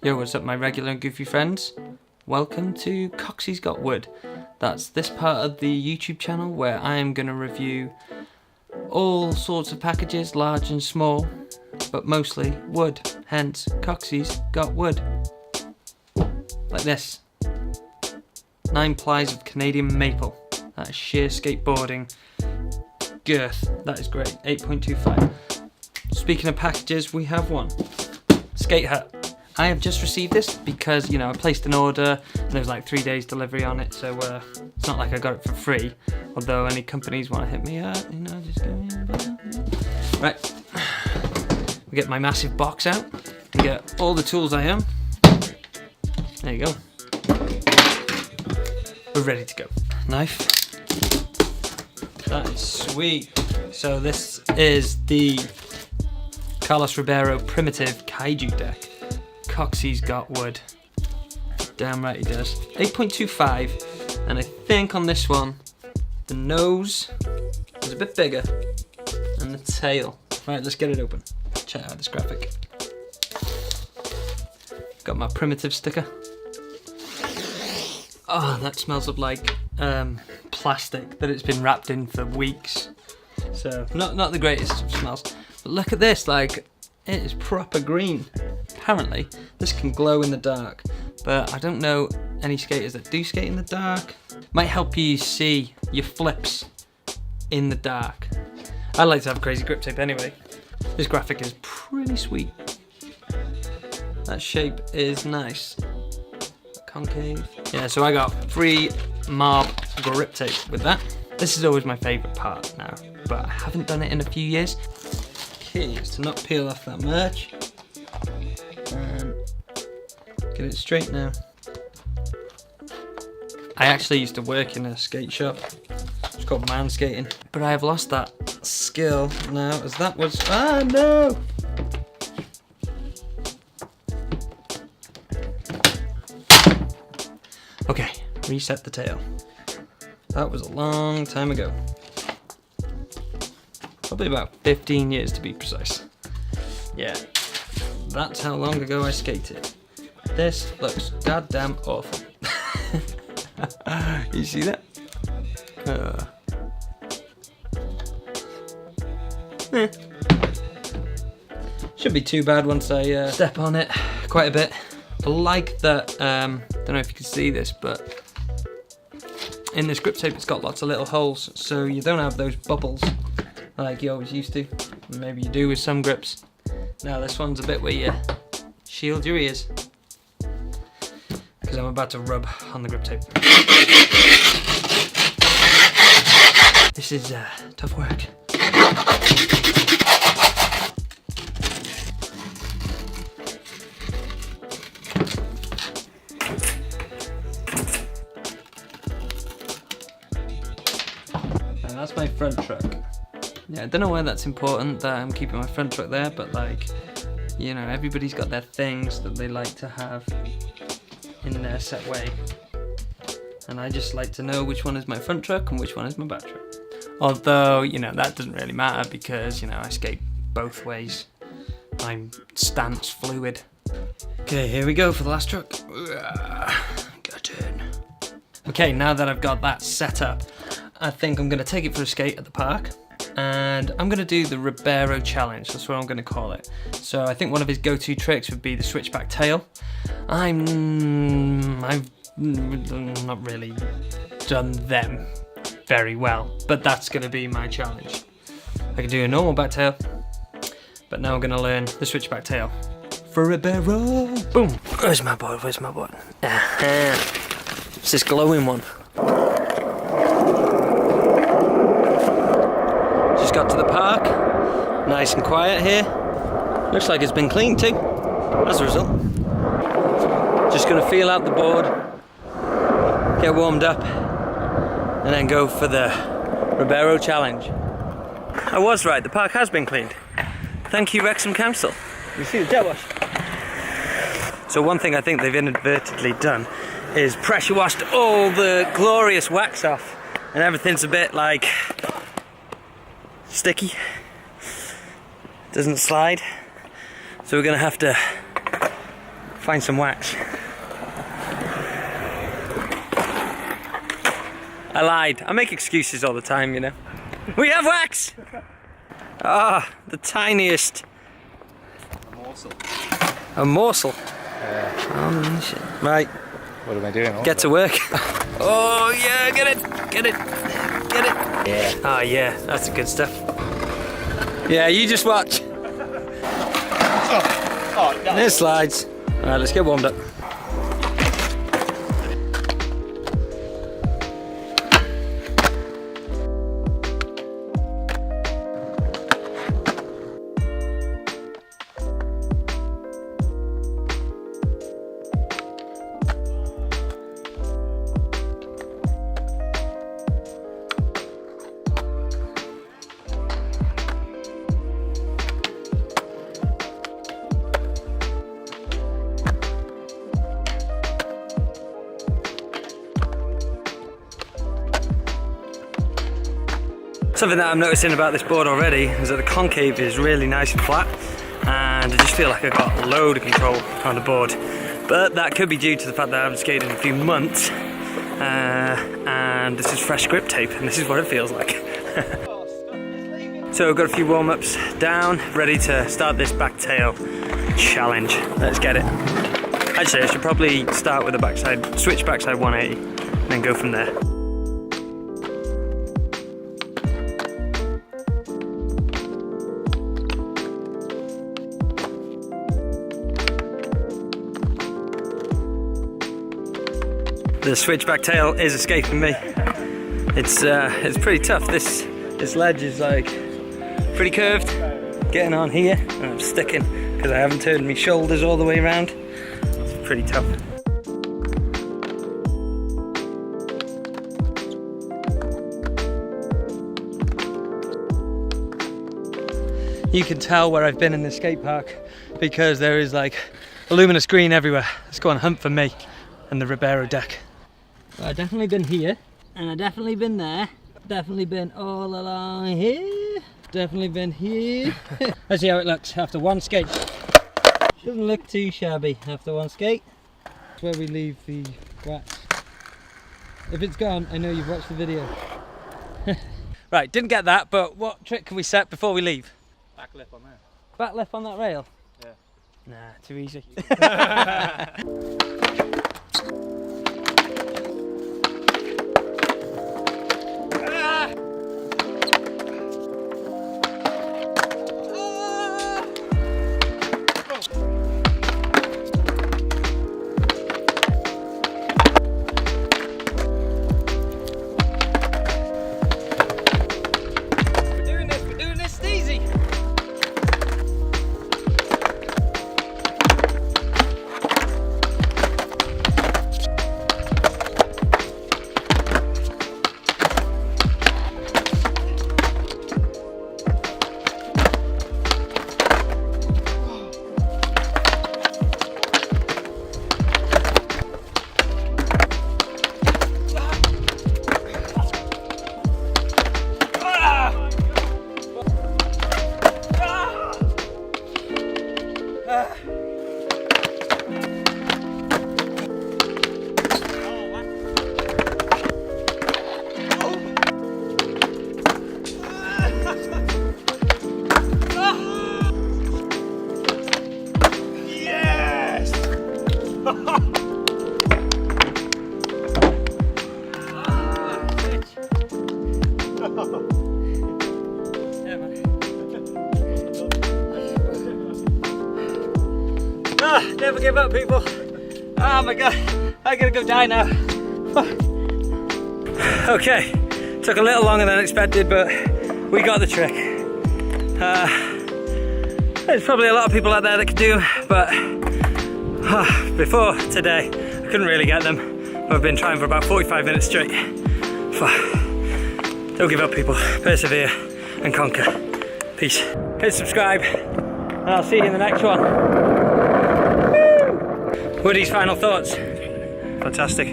Yo, what's up my regular and goofy friends? Welcome to Coxie's Got Wood. That's this part of the YouTube channel where I am going to review all sorts of packages, large and small, but mostly wood, hence Coxie's Got Wood. Like this. 9 plies of Canadian maple. That is sheer skateboarding girth. That is great. 8.25. Speaking of packages, we have one. Skate hut. I have just received this because, I placed an order and there was like 3 days delivery on it, so it's not like I got it for free. Although any companies want to hit me up, just go. Right. We get my massive box out and get all the tools I own. There you go. We're ready to go. Knife. That is sweet. So this is the Carlos Ribeiro Primitive Kaiju Deck. Coxie's got wood. Damn right he does. 8.25, and I think on this one the nose is a bit bigger and the tail. Right, let's get it open. Check out this graphic. Got my primitive sticker. Oh, that smells of like plastic that it's been wrapped in for weeks. So not the greatest of smells. But look at this, like it is proper green. Apparently this can glow in the dark, but I don't know any skaters that do skate in the dark. Might help you see your flips in the dark. I like to have crazy grip tape anyway. This graphic is pretty sweet. That shape is nice. Concave. Yeah, so I got free marb grip tape with that. This is always my favourite part now, but I haven't done it in a few years. Key is to not peel off that merch. And get it straight now. I actually used to work in a skate shop. It's called man skating, but I have lost that skill now as that was, no! Okay, reset the tail. That was a long time ago. Probably about 15 years to be precise. Yeah. That's how long ago I skated. This looks goddamn awful. You see that? Should be too bad once I step on it quite a bit. I like that, don't know if you can see this, but in this grip tape it's got lots of little holes, so you don't have those bubbles like you always used to. Maybe you do with some grips. Now this one's a bit where you shield your ears, because I'm about to rub on the grip tape. This is tough work. And that's my front truck. Yeah, I don't know why that's important that I'm keeping my front truck there, but like, everybody's got their things that they like to have in their set way. And I just like to know which one is my front truck and which one is my back truck. Although, that doesn't really matter because, I skate both ways. I'm stance fluid. Okay, here we go for the last truck. Get in. Okay, now that I've got that set up, I think I'm going to take it for a skate at the park. And I'm going to do the Ribeiro challenge, that's what I'm going to call it. So I think one of his go-to tricks would be the switchback tail. I've not really done them very well, but that's going to be my challenge. I can do a normal back tail, but now I'm going to learn the switchback tail for Ribeiro. Boom! Where's my board? Where's my board? It's this glowing one. Just got to the park, nice and quiet here. Looks like it's been cleaned too, as a result. Just gonna feel out the board, get warmed up, and then go for the Ribeiro challenge. I was right, the park has been cleaned. Thank you, Wrexham Council. You see the jet wash? So one thing I think they've inadvertently done is pressure washed all the glorious wax off, and everything's a bit like sticky, doesn't slide, so we're gonna have to find some wax. I lied. I make excuses all the time, you know. We have wax! Ah, the tiniest. A morsel. A morsel? Yeah. Oh, shit. Right. What am I doing? Get to work. Oh, yeah, get it. Get it. Get it. Yeah. Oh, yeah, that's the good stuff. Yeah, you just watch. Oh, no. There's slides. Alright, let's get warmed up. Something that I'm noticing about this board already is that the concave is really nice and flat, and I just feel like I've got a load of control on the board. But that could be due to the fact that I haven't skated in a few months, and this is fresh grip tape, and this is what it feels like. So I've got a few warm-ups down, ready to start this back tail challenge. Let's get it. Actually, I should probably start with the backside, switch backside 180, and then go from there. The switchback tail is escaping me. It's pretty tough. This ledge is like pretty curved. Getting on here, and I'm sticking because I haven't turned my shoulders all the way around. It's pretty tough. You can tell where I've been in the skate park because there is like a luminous green everywhere. Let's go on a hunt for me and the Ribeiro deck. Well, I've definitely been here, and I've definitely been there. Definitely been all along here. Definitely been here. Let's see how it looks after one skate. Doesn't look too shabby after one skate. That's where we leave the wax. If it's gone, I know you've watched the video. Right, didn't get that, but what trick can we set before we leave? Back lip on there. Back left on that rail? Yeah. Nah, too easy. Never give up, people. Oh my god, I gotta go die now. Okay, took a little longer than expected, but we got the trick. There's probably a lot of people out there that could do, but before today, I couldn't really get them. I've been trying for about 45 minutes straight. Don't give up, people. Persevere and conquer. Peace. Hit subscribe, and I'll see you in the next one. Woody's final thoughts. Fantastic.